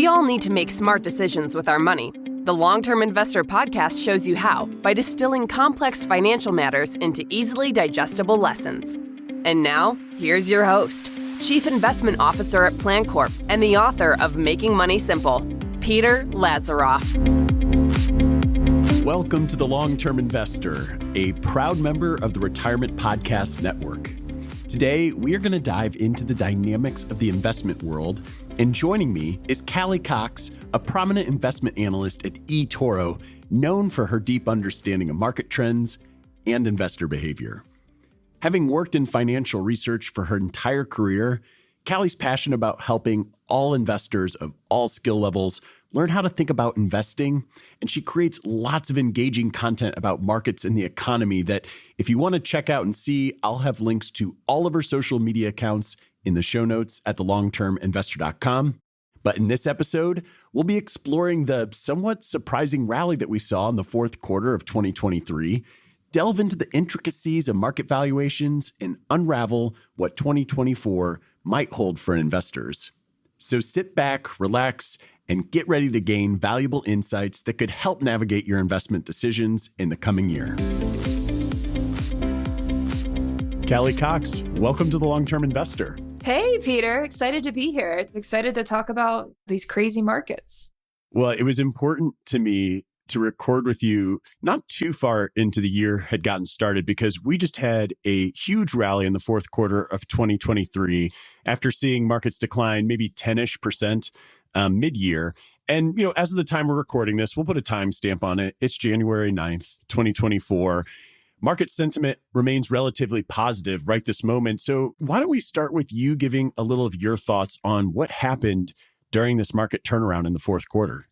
all need to make smart decisions with our money. The Long-Term Investor podcast shows you how by distilling complex financial matters into easily digestible lessons. And now, here's your host, Chief Investment Officer at PlanCorp and the author of Making Money Simple, Peter Lazaroff. Welcome to The Long-Term Investor, a proud member of the Retirement Podcast Network. Today, we are going to dive into the dynamics of the investment world, and joining me is Callie Cox, a prominent investment analyst at eToro, known for her deep understanding of market trends and investor behavior. Having worked in financial research for her entire career, Callie's passionate about helping all investors of all skill levels learn how to think about investing, and she creates lots of engaging content about markets and the economy that, if you want to check out and see, I'll have links to all of her social media accounts in the show notes at thelongterminvestor.com. But in this episode, we'll be exploring the somewhat surprising rally that we saw in the fourth quarter of 2023, delve into the intricacies of market valuations, and unravel what 2024 might hold for investors. So sit back, relax, and get ready to gain valuable insights that could help navigate your investment decisions in the coming year. Callie Cox, welcome to The Long-Term Investor. Hey, Peter. Excited to be here. Excited to talk about these crazy markets. Well, it was important to me to record with you not too far into the year had gotten started, because we just had a huge rally in the fourth quarter of 2023 after seeing markets decline maybe 10-ish% mid-year. And, as of the time we're recording this, we'll put a timestamp on it. It's January 9th, 2024. Market sentiment remains relatively positive right this moment. So why don't we start with you giving a little of your thoughts on what happened during this market turnaround in the fourth quarter?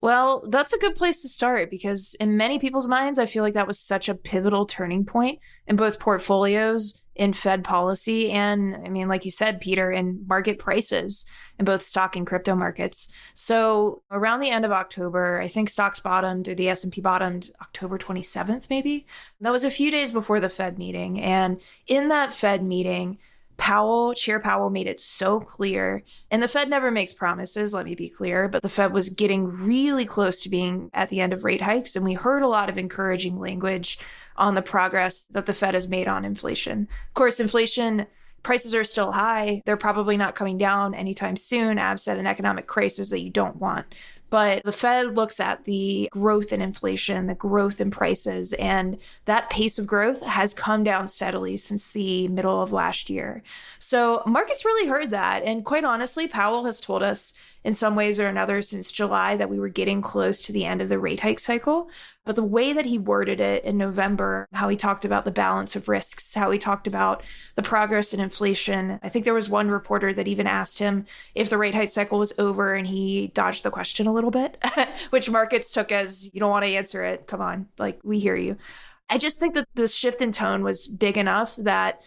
Well, that's a good place to start, because in many people's minds, I feel like that was such a pivotal turning point in both portfolios, in Fed policy, and like you said, Peter, in market prices in both stock and crypto markets. So around the end of October, I think stocks bottomed, or the S&P bottomed October 27th, maybe. That was a few days before the Fed meeting. And in that Fed meeting, Chair Powell made it so clear, and the Fed never makes promises, let me be clear, but the Fed was getting really close to being at the end of rate hikes, and we heard a lot of encouraging language on the progress that the Fed has made on inflation. Of course, inflation prices are still high. They're probably not coming down anytime soon, absent an economic crisis that you don't want. But the Fed looks at the growth in inflation, the growth in prices, and that pace of growth has come down steadily since the middle of last year. So markets really heard that. And quite honestly, Powell has told us in some ways or another since July that we were getting close to the end of the rate hike cycle. But the way that he worded it in November, how he talked about the balance of risks, how he talked about the progress in inflation. I think there was one reporter that even asked him if the rate hike cycle was over, and he dodged the question a little bit, which markets took as, you don't want to answer it. Come on, we hear you. I just think that the shift in tone was big enough that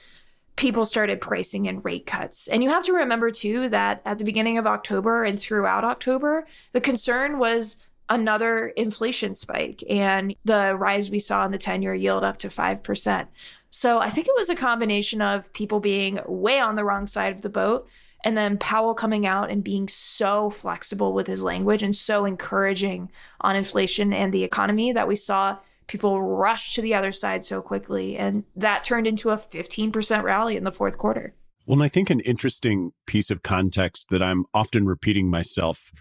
people started pricing in rate cuts. And you have to remember, too, that at the beginning of October and throughout October, the concern was another inflation spike and the rise we saw in the 10-year yield up to 5%. So I think it was a combination of people being way on the wrong side of the boat, and then Powell coming out and being so flexible with his language and so encouraging on inflation and the economy that we saw people rush to the other side so quickly. And that turned into a 15% rally in the fourth quarter. Well, and I think an interesting piece of context that I'm often repeating myself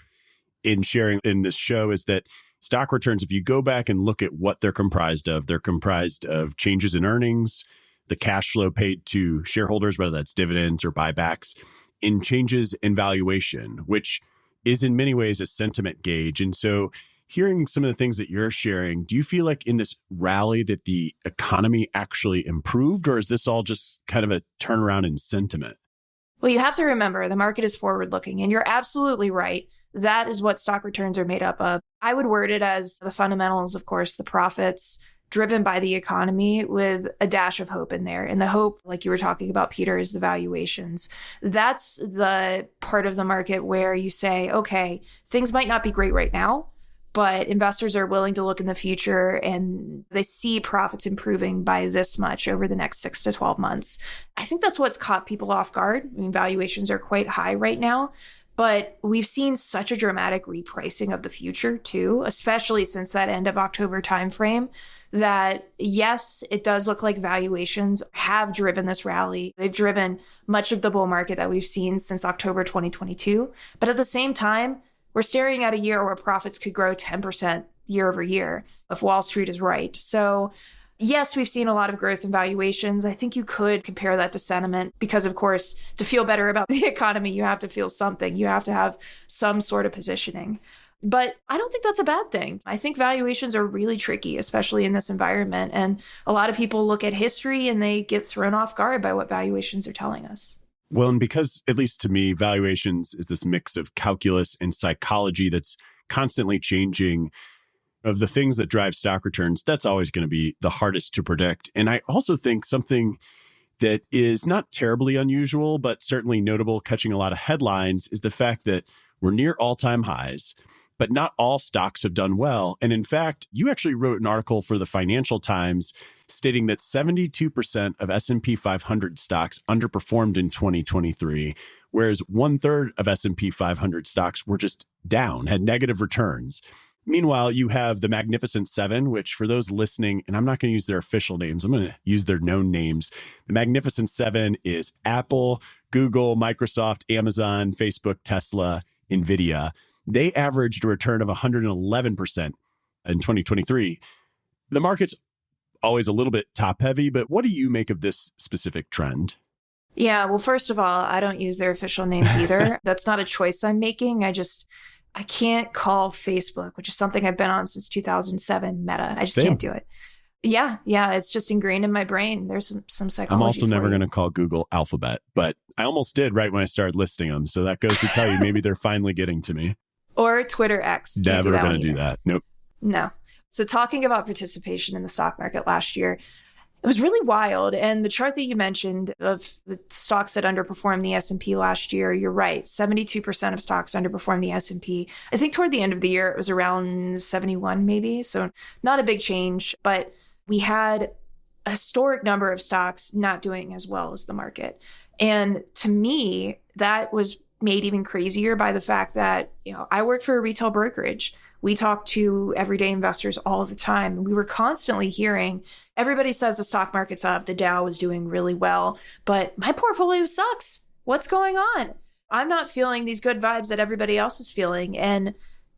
in sharing in this show is that stock returns, if you go back and look at what they're comprised of changes in earnings, the cash flow paid to shareholders, whether that's dividends or buybacks, in changes in valuation, which is in many ways a sentiment gauge. And so hearing some of the things that you're sharing, do you feel like in this rally that the economy actually improved, or is this all just kind of a turnaround in sentiment? Well, you have to remember the market is forward-looking, and you're absolutely right. That is what stock returns are made up of. I would word it as the fundamentals, of course, the profits driven by the economy with a dash of hope in there. And the hope, like you were talking about, Peter, is the valuations. That's the part of the market where you say, okay, things might not be great right now, but investors are willing to look in the future and they see profits improving by this much over the next 6 to 12 months. I think that's what's caught people off guard. Valuations are quite high right now, But we've seen such a dramatic repricing of the future too, especially since that end of October timeframe, that yes, it does look like valuations have driven this rally. They've driven much of the bull market that we've seen since October 2022. But at the same time, we're staring at a year where profits could grow 10% year over year if Wall Street is right. So yes, we've seen a lot of growth in valuations. I think you could compare that to sentiment because, of course, to feel better about the economy, you have to feel something. You have to have some sort of positioning. But I don't think that's a bad thing. I think valuations are really tricky, especially in this environment. And a lot of people look at history and they get thrown off guard by what valuations are telling us. Well, and because, at least to me, valuations is this mix of calculus and psychology that's constantly changing. Of the things that drive stock returns, that's always going to be the hardest to predict. And I also think something that is not terribly unusual, but certainly notable, catching a lot of headlines, is the fact that we're near all-time highs, but not all stocks have done well. And in fact, you actually wrote an article for the Financial Times stating that 72% of S&P 500 stocks underperformed in 2023, whereas 1/3 of S&P 500 stocks were just down, had negative returns. Meanwhile, you have the Magnificent Seven, which for those listening, and I'm not going to use their official names, I'm going to use their known names. The Magnificent Seven is Apple, Google, Microsoft, Amazon, Facebook, Tesla, NVIDIA. They averaged a return of 111% in 2023. The market's always a little bit top heavy, but what do you make of this specific trend? Yeah, well, first of all, I don't use their official names either. That's not a choice I'm making. I can't call Facebook, which is something I've been on since 2007, Meta. I just can't do it. Yeah, it's just ingrained in my brain. There's some psychology. I'm also never going to call Google Alphabet, but I almost did right when I started listing them. So that goes to tell you, maybe they're finally getting to me. Or Twitter X. Never going to do that. Nope. No. So talking about participation in the stock market last year, it was really wild. And the chart that you mentioned of the stocks that underperformed the S&P last year, you're right. 72% of stocks underperformed the S&P. I think toward the end of the year, it was around 71 maybe. So not a big change, but we had a historic number of stocks not doing as well as the market. And to me, that was made even crazier by the fact that, I work for a retail brokerage. We talk to everyday investors all the time. We were constantly hearing, everybody says the stock market's up, the Dow is doing really well, but my portfolio sucks. What's going on? I'm not feeling these good vibes that everybody else is feeling. And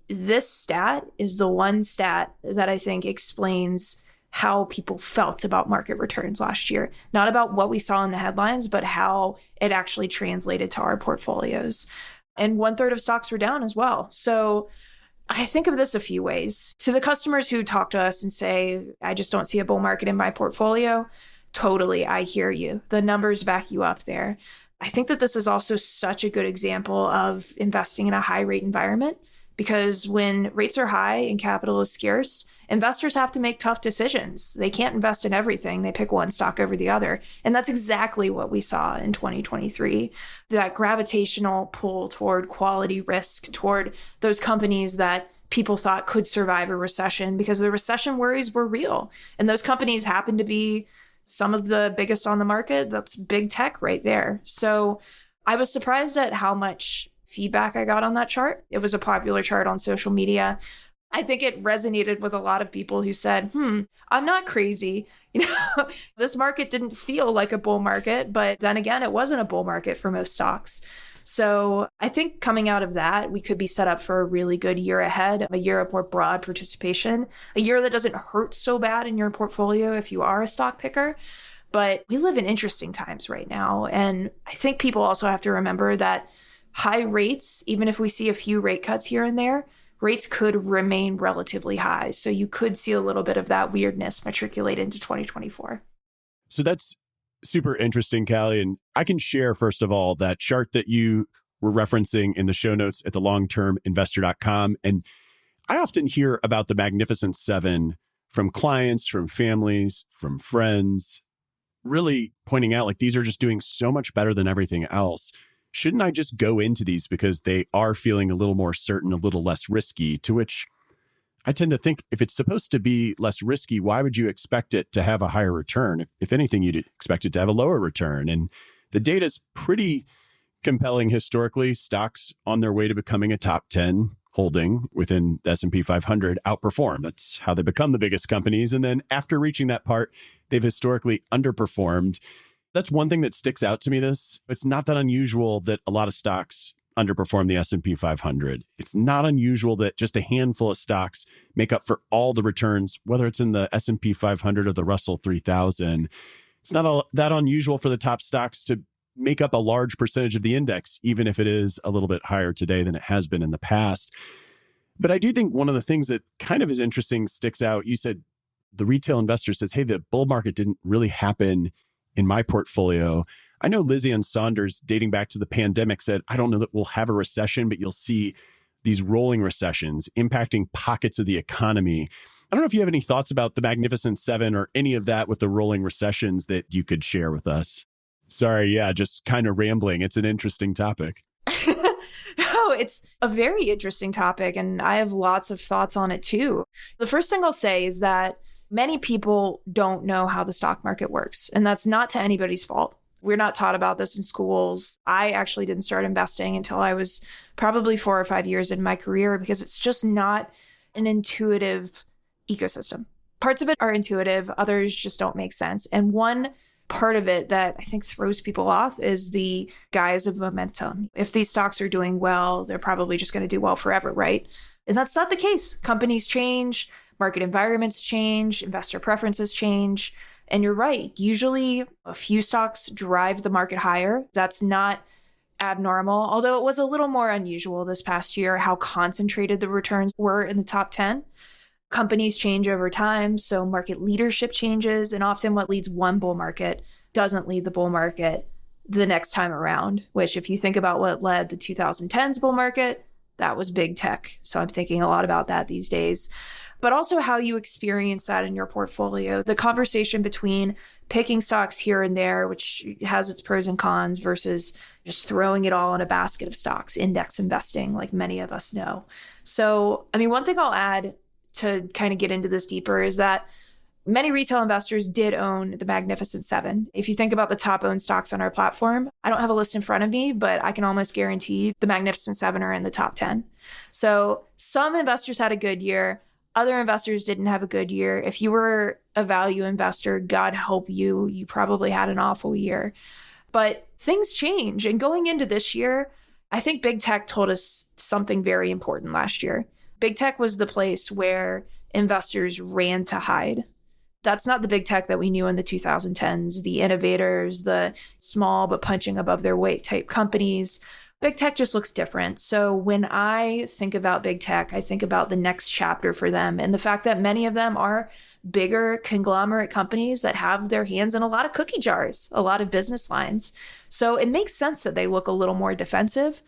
this stat is the one stat that I think explains how people felt about market returns last year. Not about what we saw in the headlines, but how it actually translated to our portfolios. And 1/3 of stocks were down as well. So I think of this a few ways. To the customers who talk to us and say, I just don't see a bull market in my portfolio, totally, I hear you. The numbers back you up there. I think that this is also such a good example of investing in a high rate environment, because when rates are high and capital is scarce, investors have to make tough decisions. They can't invest in everything. They pick one stock over the other. And that's exactly what we saw in 2023. That gravitational pull toward quality risk, toward those companies that people thought could survive a recession, because the recession worries were real. And those companies happen to be some of the biggest on the market. That's big tech right there. So I was surprised at how much feedback I got on that chart. It was a popular chart on social media. I think it resonated with a lot of people who said, I'm not crazy. This market didn't feel like a bull market, but then again, it wasn't a bull market for most stocks. So I think coming out of that, we could be set up for a really good year ahead, a year of more broad participation, a year that doesn't hurt so bad in your portfolio if you are a stock picker. But we live in interesting times right now. And I think people also have to remember that high rates, even if we see a few rate cuts here and there, rates could remain relatively high. So you could see a little bit of that weirdness matriculate into 2024. So that's super interesting, Callie. And I can share, first of all, that chart that you were referencing in the show notes at thelongterminvestor.com. And I often hear about the Magnificent Seven from clients, from families, from friends, really pointing out like these are just doing so much better than everything else. Shouldn't I just go into these because they are feeling a little more certain, a little less risky? To which I tend to think, if it's supposed to be less risky, why would you expect it to have a higher return? If anything, you'd expect it to have a lower return. And the data is pretty compelling historically. Stocks on their way to becoming a top 10 holding within the S&P 500 outperform. That's how they become the biggest companies. And then after reaching that part, they've historically underperformed. That's one thing that sticks out to me. It's not that unusual that a lot of stocks underperform the S&P 500. It's not unusual that just a handful of stocks make up for all the returns, whether it's in the S&P 500 or the Russell 3000. It's not that unusual for the top stocks to make up a large percentage of the index, even if it is a little bit higher today than it has been in the past. But I do think one of the things that kind of is interesting sticks out. You said the retail investor says, hey, the bull market didn't really happen in my portfolio. I know Lizzie and Saunders, dating back to the pandemic, said, I don't know that we'll have a recession, but you'll see these rolling recessions impacting pockets of the economy. I don't know if you have any thoughts about the Magnificent Seven or any of that with the rolling recessions that you could share with us. Sorry, yeah, just kind of rambling. It's an interesting topic. No, it's a very interesting topic, and I have lots of thoughts on it too. The first thing I'll say is that many people don't know how the stock market works, and that's not to anybody's fault. We're not taught about this in schools. I actually didn't start investing until I was probably 4 or 5 years in my career because it's just not an intuitive ecosystem. Parts of it are intuitive, others just don't make sense. And one part of it that I think throws people off is the guise of momentum. If these stocks are doing well, they're probably just going to do well forever, right? And that's not the case. Companies change, market environments change, investor preferences change. And you're right. Usually a few stocks drive the market higher. That's not abnormal, although it was a little more unusual this past year how concentrated the returns were in the top 10. Companies change over time, so market leadership changes, and often what leads one bull market doesn't lead the bull market the next time around, which if you think about what led the 2010s bull market, that was big tech. So I'm thinking a lot about that these days. But also how you experience that in your portfolio. The conversation between picking stocks here and there, which has its pros and cons, versus just throwing it all in a basket of stocks, index investing, like many of us know. So, I mean, one thing I'll add to kind of get into this deeper is that many retail investors did own the Magnificent Seven. If you think about the top owned stocks on our platform, I don't have a list in front of me, but I can almost guarantee the Magnificent Seven are in the top 10. So some investors had a good year. Other investors didn't have a good year. If you were a value investor, God help you, you probably had an awful year. But things change. And going into this year, I think big tech told us something very important last year. Big tech was the place where investors ran to hide. That's not the big tech that we knew in the 2010s, the innovators, the small but punching above their weight type companies. Big tech just looks different. So when I think about big tech, I think about the next chapter for them and the fact that many of them are bigger conglomerate companies that have their hands in a lot of cookie jars, a lot of business lines. So it makes sense that they look a little more defensive.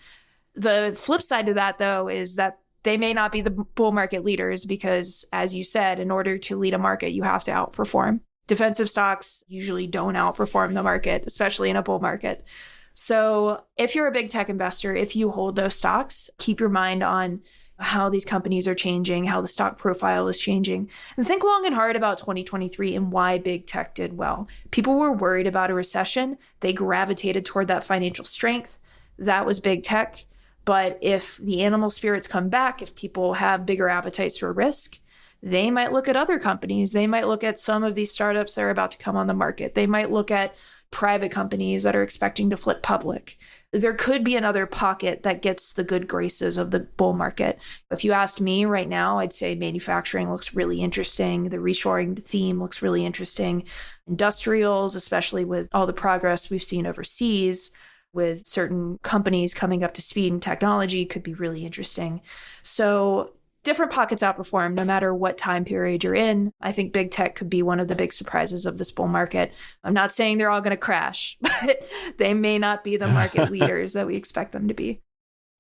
The flip side to that, though, is that they may not be the bull market leaders because, as you said, in order to lead a market, you have to outperform. Defensive stocks usually don't outperform the market, especially in a bull market. So if you're a big tech investor, if you hold those stocks, keep your mind on how these companies are changing, how the stock profile is changing, and think long and hard about 2023 and why big tech did well. People were worried about a recession. They gravitated toward that financial strength. That was big tech. But if the animal spirits come back, if people have bigger appetites for risk, they might look at other companies. They might look at some of these startups that are about to come on the market. They might look at private companies that are expecting to flip public. There could be another pocket that gets the good graces of the bull market. If you asked me right now, I'd say manufacturing looks really interesting. The reshoring theme looks really interesting. Industrials, especially with all the progress we've seen overseas, with certain companies coming up to speed in technology, could be really interesting. So different pockets outperform no matter what time period you're in. I think big tech could be one of the big surprises of this bull market. I'm not saying they're all going to crash, but they may not be the market leaders that we expect them to be.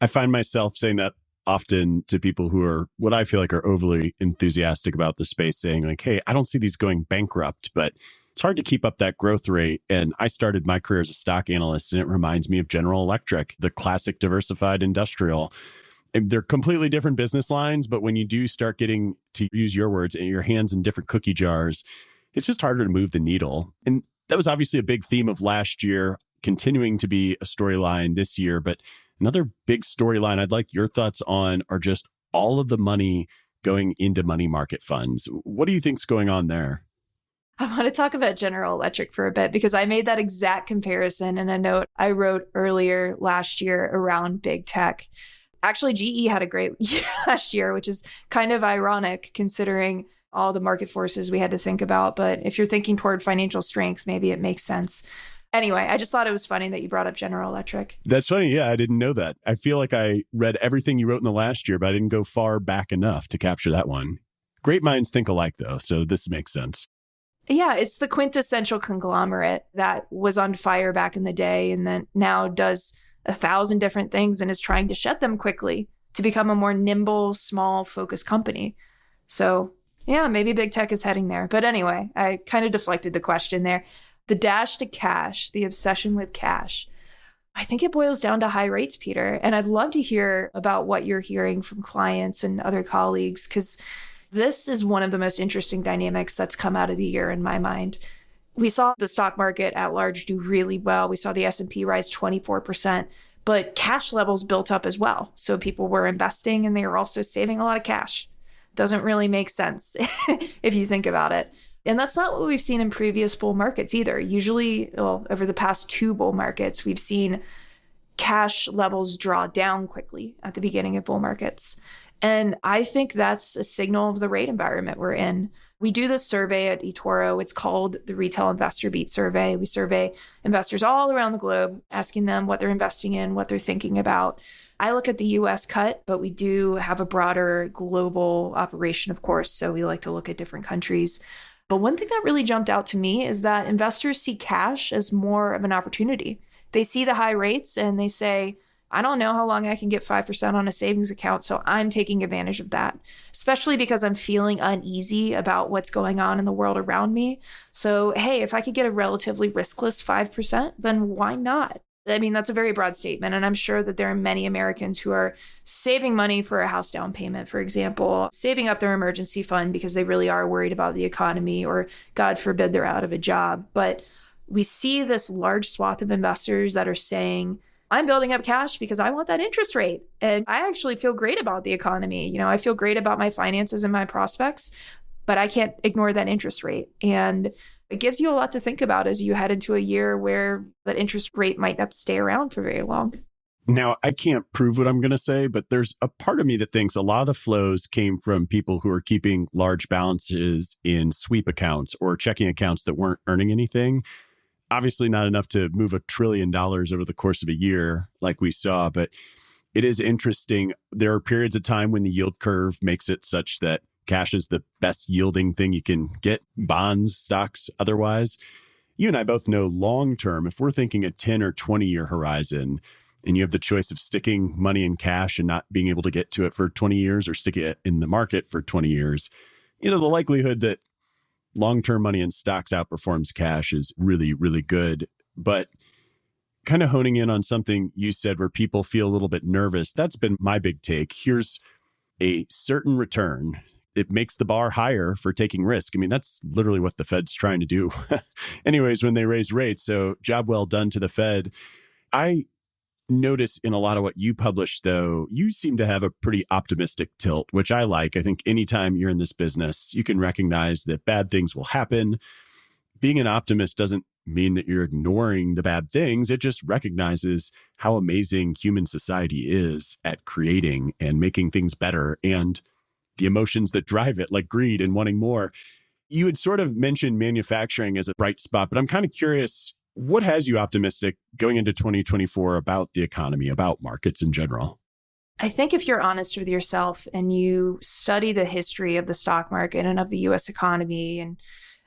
I find myself saying that often to people who are what I feel like are overly enthusiastic about the space, saying like, hey, I don't see these going bankrupt, but it's hard to keep up that growth rate. And I started my career as a stock analyst, and it reminds me of General Electric, the classic diversified industrial. And they're completely different business lines, but when you do start getting, to use your words, your hands in different cookie jars, it's just harder to move the needle. And that was obviously a big theme of last year. continuing to be a storyline this year. But another big storyline I'd like your thoughts on are just all of the money going into money market funds. What do you think's going on there? I want to talk about General Electric for a bit because I made that exact comparison in a note I wrote earlier last year around big tech. Actually, GE had a great year last year, which is kind of ironic considering all the market forces we had to think about. But if you're thinking toward financial strength, maybe it makes sense. Anyway, I just thought it was funny that you brought up General Electric. That's funny. Yeah, I didn't know that. I feel like I read everything you wrote in the last year, but I didn't go far back enough to capture that one. Great minds think alike, though, so this makes sense. Yeah, it's the quintessential conglomerate that was on fire back in the day and then now does 1,000 different things and is trying to shed them quickly to become a more nimble, small, focused company. So yeah, maybe big tech is heading there. But anyway, I kind of deflected the question there. The dash to cash, the obsession with cash. I think it boils down to high rates, Peter. And I'd love to hear about what you're hearing from clients and other colleagues, because this is one of the most interesting dynamics that's come out of the year in my mind. We saw the stock market at large do really well. We saw the S&P rise 24%, but cash levels built up as well. So people were investing and they were also saving a lot of cash. Doesn't really make sense if you think about it. And that's not what we've seen in previous bull markets either. Usually, over the past 2 bull markets, we've seen cash levels draw down quickly at the beginning of bull markets. And I think that's a signal of the rate environment we're in. We do this survey at eToro. It's called the Retail Investor Beat Survey. We survey investors all around the globe, asking them what they're investing in, what they're thinking about. I look at the US cut, but we do have a broader global operation, of course. So we like to look at different countries. But one thing that really jumped out to me is that investors see cash as more of an opportunity. They see the high rates and they say, I don't know how long I can get 5% on a savings account, so I'm taking advantage of that, especially because I'm feeling uneasy about what's going on in the world around me. So, hey, if I could get a relatively riskless 5%, then why not? I mean, that's a very broad statement, and I'm sure that there are many Americans who are saving money for a house down payment, for example, saving up their emergency fund because they really are worried about the economy or, God forbid, they're out of a job. But we see this large swath of investors that are saying, I'm building up cash because I want that interest rate. And I actually feel great about the economy. You know, I feel great about my finances and my prospects, but I can't ignore that interest rate. And it gives you a lot to think about as you head into a year where that interest rate might not stay around for very long. Now, I can't prove what I'm going to say, but there's a part of me that thinks a lot of the flows came from people who are keeping large balances in sweep accounts or checking accounts that weren't earning anything. Obviously not enough to move $1 trillion over the course of a year like we saw, but it is interesting. There are periods of time when the yield curve makes it such that cash is the best yielding thing you can get, bonds, stocks, otherwise. You and I both know long term, if we're thinking a 10 or 20 year horizon, and you have the choice of sticking money in cash and not being able to get to it for 20 years or sticking it in the market for 20 years, the likelihood that long-term money in stocks outperforms cash is really, really good. But kind of honing in on something you said where people feel a little bit nervous, that's been my big take. Here's a certain return. It makes the bar higher for taking risk. I mean, that's literally what the Fed's trying to do anyways when they raise rates. So job well done to the Fed. I notice in a lot of what you publish, though, you seem to have a pretty optimistic tilt, which I like. I think anytime you're in this business, you can recognize that bad things will happen. Being an optimist doesn't mean that you're ignoring the bad things. It just recognizes how amazing human society is at creating and making things better and the emotions that drive it, like greed and wanting more. You had sort of mentioned manufacturing as a bright spot, but I'm kind of curious, what has you optimistic going into 2024 about the economy, about markets in general? I think if you're honest with yourself and you study the history of the stock market and of the US economy and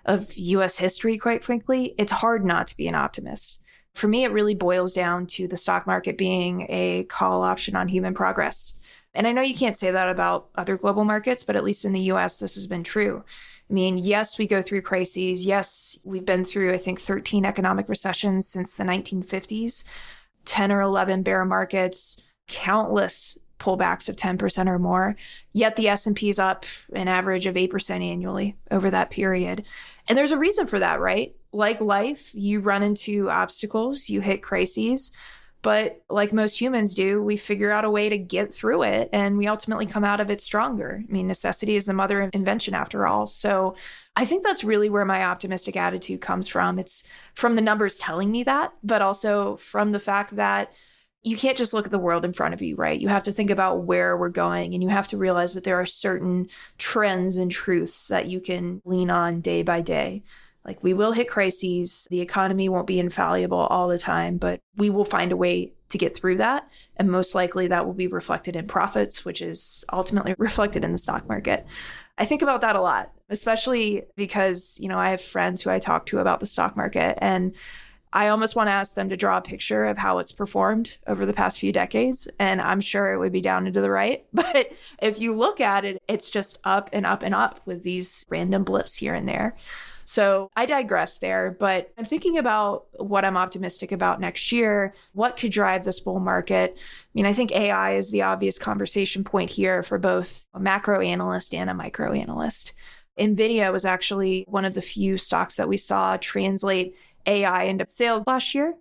of US history, quite frankly, it's hard not to be an optimist. For me, it really boils down to the stock market being a call option on human progress. And I know you can't say that about other global markets, but at least in the US, this has been true. I mean, yes, we go through crises. Yes, we've been through, I think, 13 economic recessions since the 1950s, 10 or 11 bear markets, countless pullbacks of 10% or more. Yet the S&P is up an average of 8% annually over that period. And there's a reason for that, right? like life, you run into obstacles, you hit crises. But like most humans do, we figure out a way to get through it and we ultimately come out of it stronger. I mean, necessity is the mother of invention after all. So I think that's really where my optimistic attitude comes from. It's from the numbers telling me that, but also from the fact that you can't just look at the world in front of you, right? You have to think about where we're going and you have to realize that there are certain trends and truths that you can lean on day by day. Like we will hit crises. The economy won't be infallible all the time, but we will find a way to get through that. And most likely that will be reflected in profits, which is ultimately reflected in the stock market. I think about that a lot, especially because, I have friends who I talk to about the stock market and I almost want to ask them to draw a picture of how it's performed over the past few decades. And I'm sure it would be down and to the right. But if you look at it, it's just up and up and up with these random blips here and there. So I digress there, but I'm thinking about what I'm optimistic about next year. What could drive this bull market? I think AI is the obvious conversation point here for both a macro analyst and a micro analyst. NVIDIA was actually one of the few stocks that we saw translate AI into sales last year,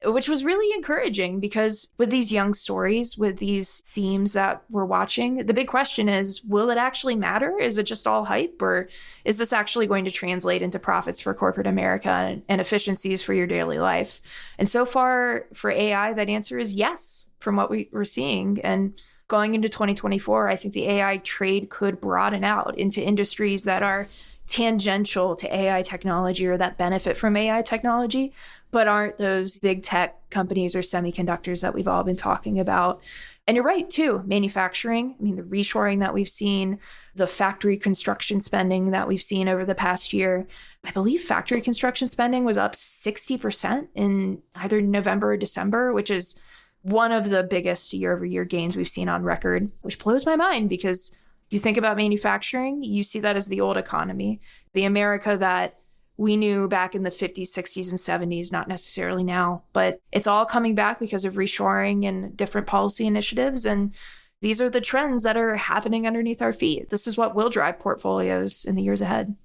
which was really encouraging because with these young stories, with these themes that we're watching, the big question is, will it actually matter? Is it just all hype? Or is this actually going to translate into profits for corporate America and efficiencies for your daily life? And so far for AI, that answer is yes, from what we're seeing. And going into 2024, I think the AI trade could broaden out into industries that are tangential to AI technology or that benefit from AI technology, but aren't those big tech companies or semiconductors that we've all been talking about. And you're right, too. Manufacturing, the reshoring that we've seen, the factory construction spending that we've seen over the past year. I believe factory construction spending was up 60% in either November or December, which is one of the biggest year-over-year gains we've seen on record, which blows my mind because you think about manufacturing, you see that as the old economy, the America that we knew back in the 50s, 60s, and 70s, not necessarily now, but it's all coming back because of reshoring and different policy initiatives. And these are the trends that are happening underneath our feet. This is what will drive portfolios in the years ahead.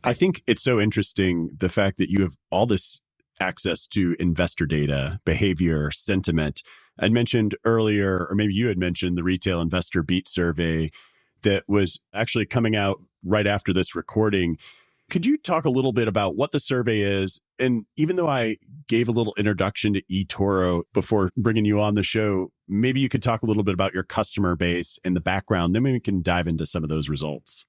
I think it's so interesting, the fact that you have all this access to investor data, behavior, sentiment. I mentioned earlier, or maybe you had mentioned the Retail Investor Beat survey that was actually coming out right after this recording. Could you talk a little bit about what the survey is? And even though I gave a little introduction to eToro before bringing you on the show, maybe you could talk a little bit about your customer base and the background. Then we can dive into some of those results.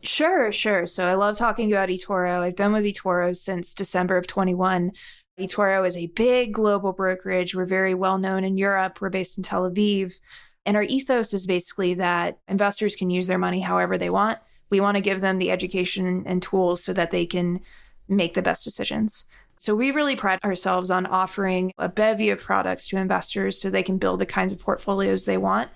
Sure. So I love talking about eToro. I've been with eToro since December of 21. eToro is a big global brokerage. We're very well known in Europe. We're based in Tel Aviv. And our ethos is basically that investors can use their money however they want. We want to give them the education and tools so that they can make the best decisions. So we really pride ourselves on offering a bevy of products to investors so they can build the kinds of portfolios they want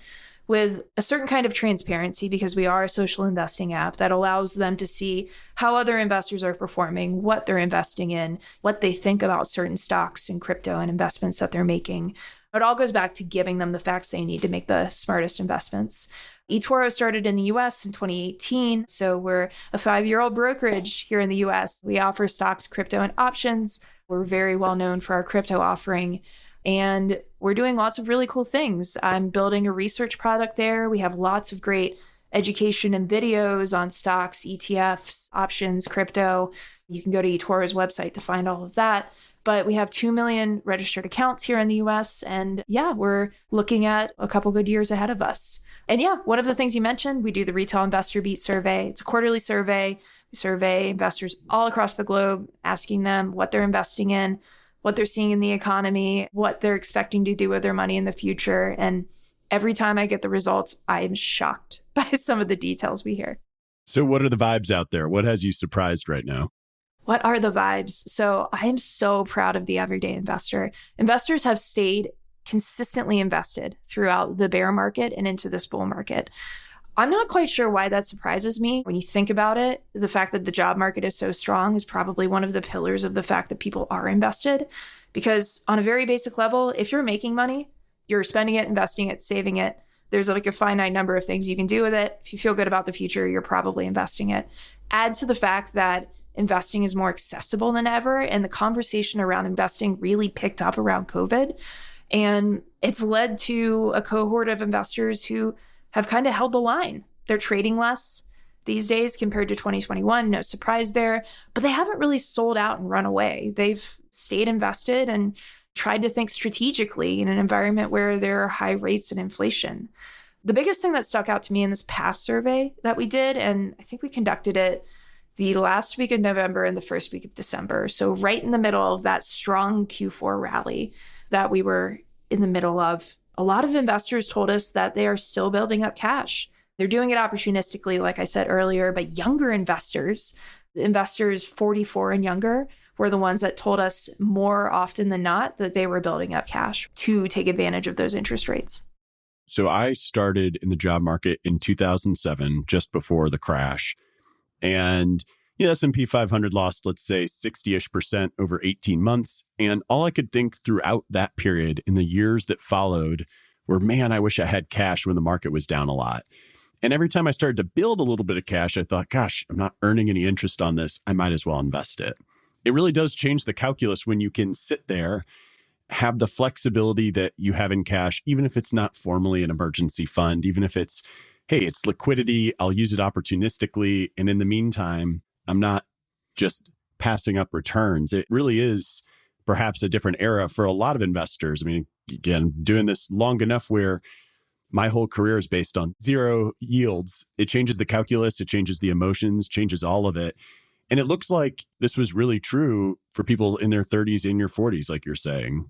with a certain kind of transparency, because we are a social investing app that allows them to see how other investors are performing, what they're investing in, what they think about certain stocks and crypto and investments that they're making. It all goes back to giving them the facts they need to make the smartest investments. eToro started in the US in 2018, so we're a 5-year-old brokerage here in the US. We offer stocks, crypto, and options. We're very well known for our crypto offering, and we're doing lots of really cool things. I'm building a research product there. We have lots of great education and videos on stocks, ETFs, options, crypto. You can go to eToro's website to find all of that. But we have 2 million registered accounts here in the US. And yeah, we're looking at a couple good years ahead of us. And yeah, one of the things you mentioned, we do the Retail Investor Beat survey. It's a quarterly survey. We survey investors all across the globe, asking them what they're investing in, what they're seeing in the economy, what they're expecting to do with their money in the future. And every time I get the results, I am shocked by some of the details we hear. So what are the vibes out there? What has you surprised right now? What are the vibes? So I am so proud of the everyday investor. Investors have stayed consistently invested throughout the bear market and into this bull market. I'm not quite sure why that surprises me. When you think about it, the fact that the job market is so strong is probably one of the pillars of the fact that people are invested. Because on a very basic level, if you're making money, you're spending it, investing it, saving it. There's like a finite number of things you can do with it. If you feel good about the future, you're probably investing it. Add to the fact that investing is more accessible than ever. And the conversation around investing really picked up around COVID. And it's led to a cohort of investors who have kind of held the line. They're trading less these days compared to 2021. No surprise there. But they haven't really sold out and run away. They've stayed invested and tried to think strategically in an environment where there are high rates and inflation. The biggest thing that stuck out to me in this past survey that we did, and I think we conducted it the last week of November and the first week of December. So right in the middle of that strong Q4 rally that we were in the middle of, a lot of investors told us that they are still building up cash. They're doing it opportunistically, like I said earlier, but younger investors 44 and younger, were the ones that told us more often than not that they were building up cash to take advantage of those interest rates. So I started in the job market in 2007, just before the crash. And the S&P 500 lost, let's say, 60-ish% over 18 months. And all I could think throughout that period in the years that followed were, man, I wish I had cash when the market was down a lot. And every time I started to build a little bit of cash, I thought, gosh, I'm not earning any interest on this. I might as well invest it. It really does change the calculus when you can sit there, have the flexibility that you have in cash, even if it's not formally an emergency fund, even if it's, hey, it's liquidity, I'll use it opportunistically. And in the meantime, I'm not just passing up returns. It really is perhaps a different era for a lot of investors. I mean, again, doing this long enough where my whole career is based on zero yields. It changes the calculus, it changes the emotions, changes all of it. And it looks like this was really true for people in their 30s, in your 40s, like you're saying.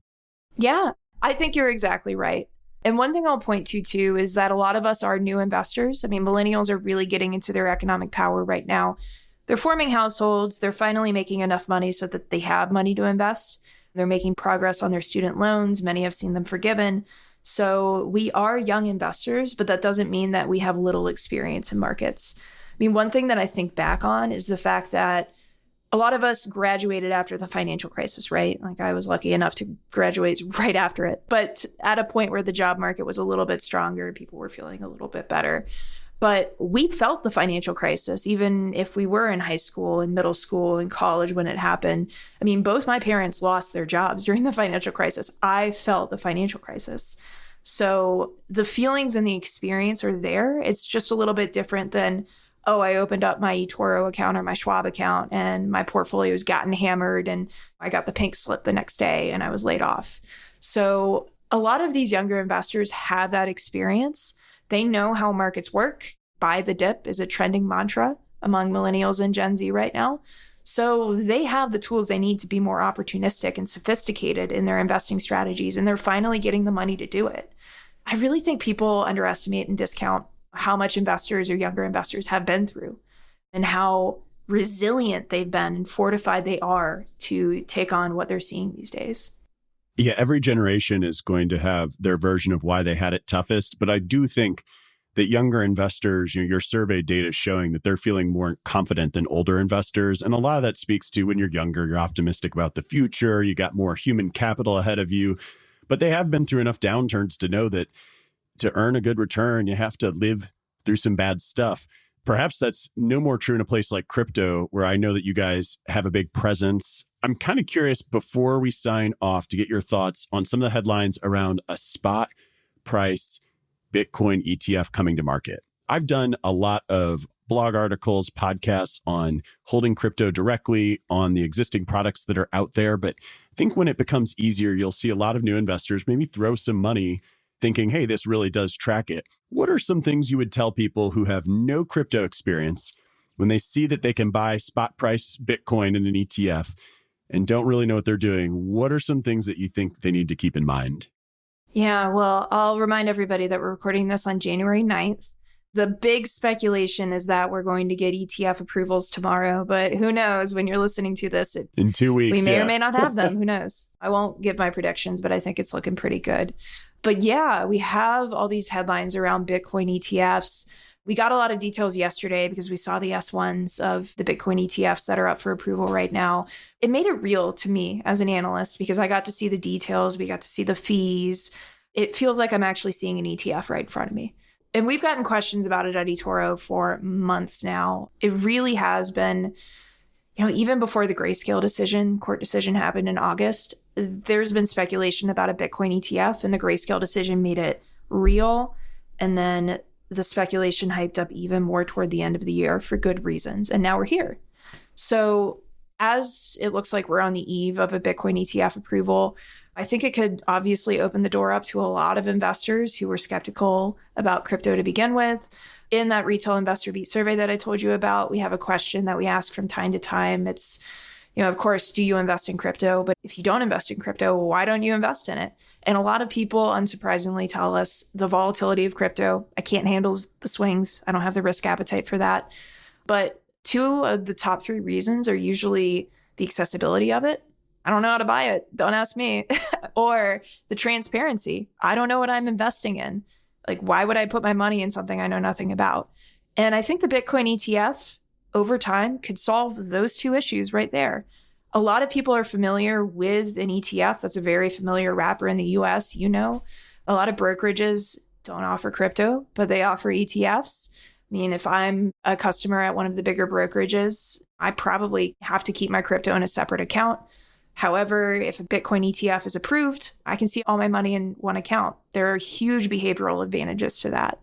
Yeah, I think you're exactly right. And one thing I'll point to, too, is that a lot of us are new investors. I mean, millennials are really getting into their economic power right now. They're forming households. They're finally making enough money so that they have money to invest. They're making progress on their student loans. Many have seen them forgiven. So we are young investors, but that doesn't mean that we have little experience in markets. I mean, one thing that I think back on is the fact that a lot of us graduated after the financial crisis, right? Like I was lucky enough to graduate right after it, but at a point where the job market was a little bit stronger, people were feeling a little bit better. But we felt the financial crisis, even if we were in high school and middle school and college when it happened. I mean, both my parents lost their jobs during the financial crisis. I felt the financial crisis. So the feelings and the experience are there. It's just a little bit different than, oh, I opened up my eToro account or my Schwab account and my portfolio's gotten hammered and I got the pink slip the next day and I was laid off. So a lot of these younger investors have that experience. They know how markets work. Buy the dip is a trending mantra among millennials and Gen Z right now. So they have the tools they need to be more opportunistic and sophisticated in their investing strategies, and they're finally getting the money to do it. I really think people underestimate and discount how much investors or younger investors have been through and how resilient they've been and fortified they are to take on what they're seeing these days. Yeah, every generation is going to have their version of why they had it toughest. But I do think that younger investors, your survey data is showing that they're feeling more confident than older investors. And a lot of that speaks to when you're younger, you're optimistic about the future, you got more human capital ahead of you. But they have been through enough downturns to know that to earn a good return, you have to live through some bad stuff. Perhaps that's no more true in a place like crypto, where I know that you guys have a big presence. I'm kind of curious, before we sign off, to get your thoughts on some of the headlines around a spot price Bitcoin ETF coming to market. I've done a lot of blog articles, podcasts on holding crypto directly on the existing products that are out there. But I think when it becomes easier, you'll see a lot of new investors maybe throw some money thinking, hey, this really does track it. What are some things you would tell people who have no crypto experience when they see that they can buy spot price Bitcoin in an ETF and don't really know what they're doing? What are some things that you think they need to keep in mind? Yeah, well, I'll remind everybody that we're recording this on January 9th. The big speculation is that we're going to get ETF approvals tomorrow, but who knows? When you're listening to this, in 2 weeks, we may or may not have them. Who knows? I won't give my predictions, but I think it's looking pretty good. But yeah, we have all these headlines around Bitcoin ETFs. We got a lot of details yesterday because we saw the S1s of the Bitcoin ETFs that are up for approval right now. It made it real to me as an analyst because I got to see the details. We got to see the fees. It feels like I'm actually seeing an ETF right in front of me. And we've gotten questions about it at eToro for months now. It really has been, Even before the Grayscale court decision happened in August, there's been speculation about a Bitcoin ETF, and the Grayscale decision made it real. And then the speculation hyped up even more toward the end of the year for good reasons. And now we're here. So as it looks like we're on the eve of a Bitcoin ETF approval, I think it could obviously open the door up to a lot of investors who were skeptical about crypto to begin with. In that retail investor beat survey that I told you about, we have a question that we ask from time to time. It's, of course, do you invest in crypto? But if you don't invest in crypto, why don't you invest in it? And a lot of people, unsurprisingly, tell us the volatility of crypto. I can't handle the swings. I don't have the risk appetite for that. But two of the top three reasons are usually the accessibility of it. I don't know how to buy it. Don't ask me. Or the transparency. I don't know what I'm investing in. Like, why would I put my money in something I know nothing about? And I think the Bitcoin ETF over time could solve those two issues right there. A lot of people are familiar with an ETF. That's a very familiar wrapper in the US. A lot of brokerages don't offer crypto, but they offer ETFs. If I'm a customer at one of the bigger brokerages, I probably have to keep my crypto in a separate account. However, if a Bitcoin ETF is approved, I can see all my money in one account. There are huge behavioral advantages to that.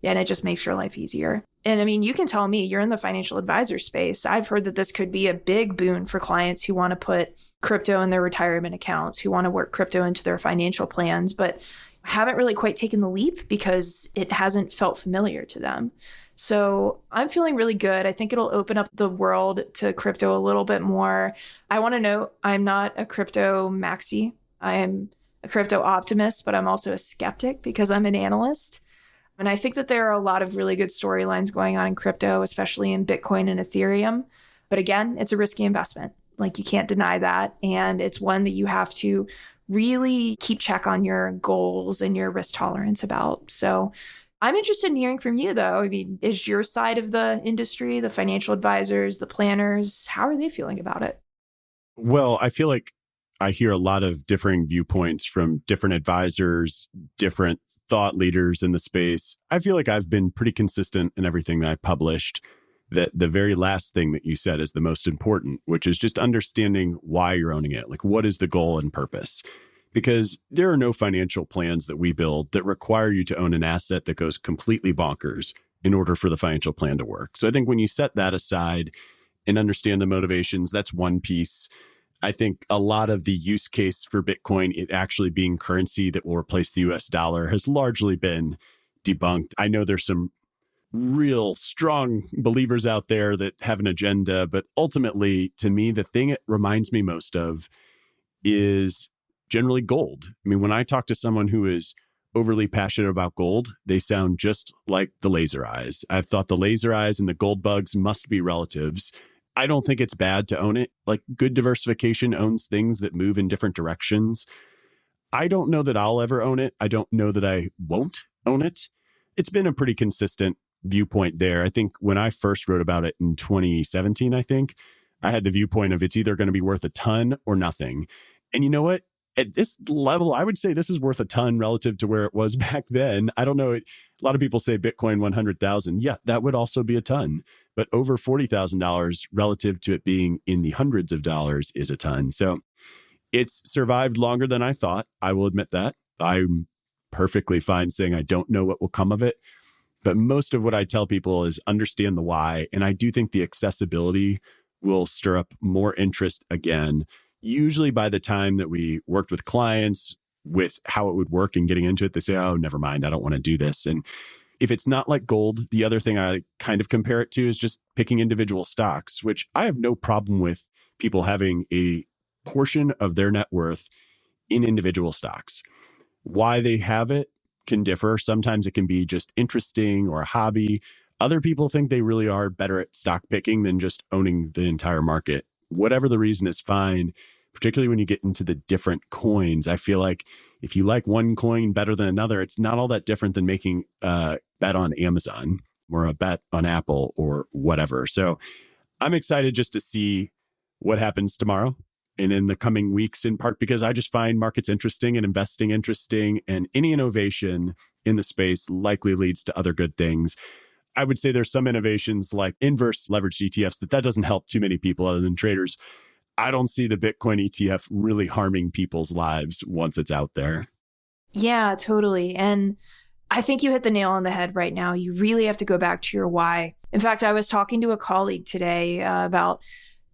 And it just makes your life easier. And you can tell me, you're in the financial advisor space. I've heard that this could be a big boon for clients who want to put crypto in their retirement accounts, who want to work crypto into their financial plans, but haven't really quite taken the leap because it hasn't felt familiar to them. So I'm feeling really good. I think it'll open up the world to crypto a little bit more. I want to note, I'm not a crypto maxi. I am a crypto optimist, but I'm also a skeptic because I'm an analyst. And I think that there are a lot of really good storylines going on in crypto, especially in Bitcoin and Ethereum. But again, it's a risky investment. Like, you can't deny that. And it's one that you have to really keep check on your goals and your risk tolerance about. So I'm interested in hearing from you, though. Is your side of the industry, the financial advisors, the planners, how are they feeling about it? Well, I feel like I hear a lot of differing viewpoints from different advisors, different thought leaders in the space. I feel like I've been pretty consistent in everything that I published, that the very last thing that you said is the most important, which is just understanding why you're owning it. Like, what is the goal and purpose? Because there are no financial plans that we build that require you to own an asset that goes completely bonkers in order for the financial plan to work. So I think when you set that aside and understand the motivations, that's one piece. I think a lot of the use case for Bitcoin, it actually being currency that will replace the US dollar, has largely been debunked. I know there's some real strong believers out there that have an agenda, but ultimately, to me, the thing it reminds me most of is generally gold. When I talk to someone who is overly passionate about gold, they sound just like the laser eyes. I've thought the laser eyes and the gold bugs must be relatives. I don't think it's bad to own it. Like, good diversification owns things that move in different directions. I don't know that I'll ever own it. I don't know that I won't own it. It's been a pretty consistent viewpoint there. I think when I first wrote about it in 2017, I had the viewpoint of it's either going to be worth a ton or nothing. And you know what? At this level, I would say this is worth a ton relative to where it was back then. I don't know. A lot of people say Bitcoin 100,000. Yeah, that would also be a ton. But over $40,000 relative to it being in the hundreds of dollars is a ton. So it's survived longer than I thought. I will admit that. I'm perfectly fine saying I don't know what will come of it. But most of what I tell people is understand the why. And I do think the accessibility will stir up more interest again. Usually by the time that we worked with clients with how it would work and getting into it, they say, oh, never mind, I don't want to do this. And if it's not like gold, the other thing I kind of compare it to is just picking individual stocks, which I have no problem with people having a portion of their net worth in individual stocks. Why they have it can differ. Sometimes it can be just interesting or a hobby. Other people think they really are better at stock picking than just owning the entire market. Whatever the reason is fine, particularly when you get into the different coins. I feel like if you like one coin better than another, it's not all that different than making a bet on Amazon or a bet on Apple or whatever. So I'm excited just to see what happens tomorrow and in the coming weeks, in part because I just find markets interesting and investing interesting, and any innovation in the space likely leads to other good things. I would say there's some innovations like inverse leveraged ETFs that doesn't help too many people other than traders. I don't see the Bitcoin ETF really harming people's lives once it's out there. Yeah, totally. And I think you hit the nail on the head right now. You really have to go back to your why. In fact, I was talking to a colleague today about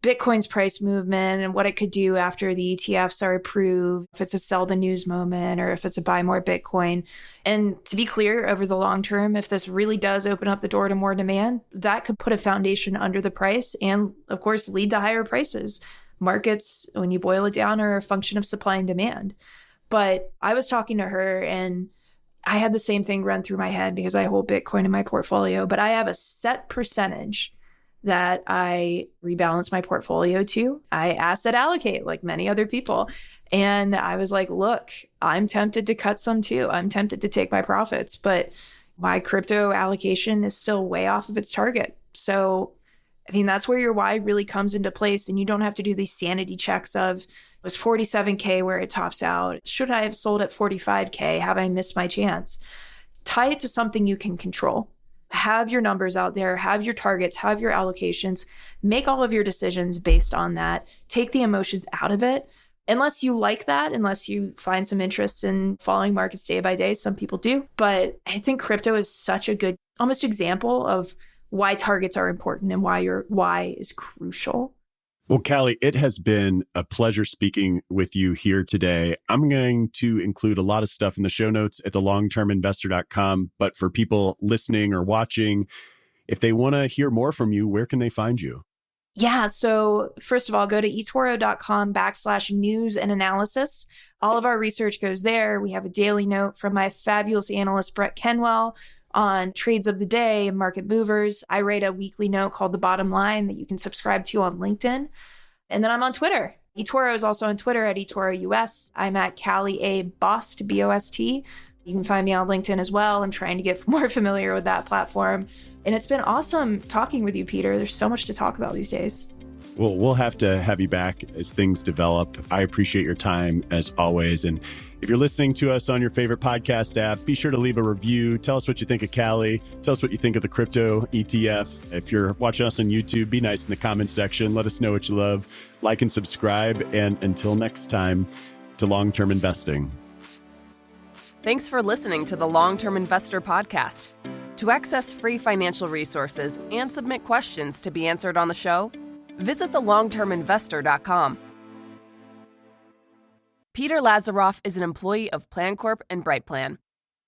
Bitcoin's price movement and what it could do after the ETFs are approved, if it's a sell the news moment or if it's a buy more Bitcoin. And to be clear, over the long term, if this really does open up the door to more demand, that could put a foundation under the price and, of course, lead to higher prices. Markets, when you boil it down, are a function of supply and demand. But I was talking to her and I had the same thing run through my head because I hold Bitcoin in my portfolio, but I have a set percentage that I rebalance my portfolio to. I asset allocate like many other people. And I was like, look, I'm tempted to cut some too. I'm tempted to take my profits, but my crypto allocation is still way off of its target. So, I mean, that's where your why really comes into place. And you don't have to do these sanity checks of, was 47K where it tops out? Should I have sold at 45K? Have I missed my chance? Tie it to something you can control. Have your numbers out there, have your targets, have your allocations, make all of your decisions based on that. Take the emotions out of it. Unless you like that, unless you find some interest in following markets day by day, some people do. But I think crypto is such a good, almost example of why targets are important and why your why is crucial. Well, Callie, it has been a pleasure speaking with you here today. I'm going to include a lot of stuff in the show notes at thelongterminvestor.com. But for people listening or watching, if they want to hear more from you, where can they find you? Yeah. So first of all, go to eToro.com/news and analysis. All of our research goes there. We have a daily note from my fabulous analyst, Brett Kenwell, on trades of the day and market movers. I write a weekly note called The Bottom Line that you can subscribe to on LinkedIn. And then I'm on Twitter. eToro is also on Twitter at eToro US. I'm at Callie A. Bost, B-O-S-T. You can find me on LinkedIn as well. I'm trying to get more familiar with that platform. And it's been awesome talking with you, Peter. There's so much to talk about these days. Well, we'll have to have you back as things develop. I appreciate your time as always. And if you're listening to us on your favorite podcast app, be sure to leave a review. Tell us what you think of Callie. Tell us what you think of the crypto ETF. If you're watching us on YouTube, be nice in the comment section. Let us know what you love. Like and subscribe. And until next time, to long-term investing. Thanks for listening to the Long-Term Investor Podcast. To access free financial resources and submit questions to be answered on the show, visit thelongterminvestor.com. Peter Lazaroff is an employee of PlanCorp and BrightPlan.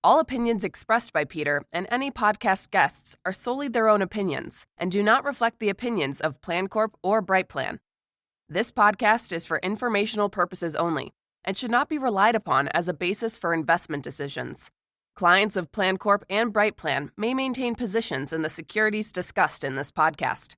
All opinions expressed by Peter and any podcast guests are solely their own opinions and do not reflect the opinions of PlanCorp or BrightPlan. This podcast is for informational purposes only and should not be relied upon as a basis for investment decisions. Clients of PlanCorp and BrightPlan may maintain positions in the securities discussed in this podcast.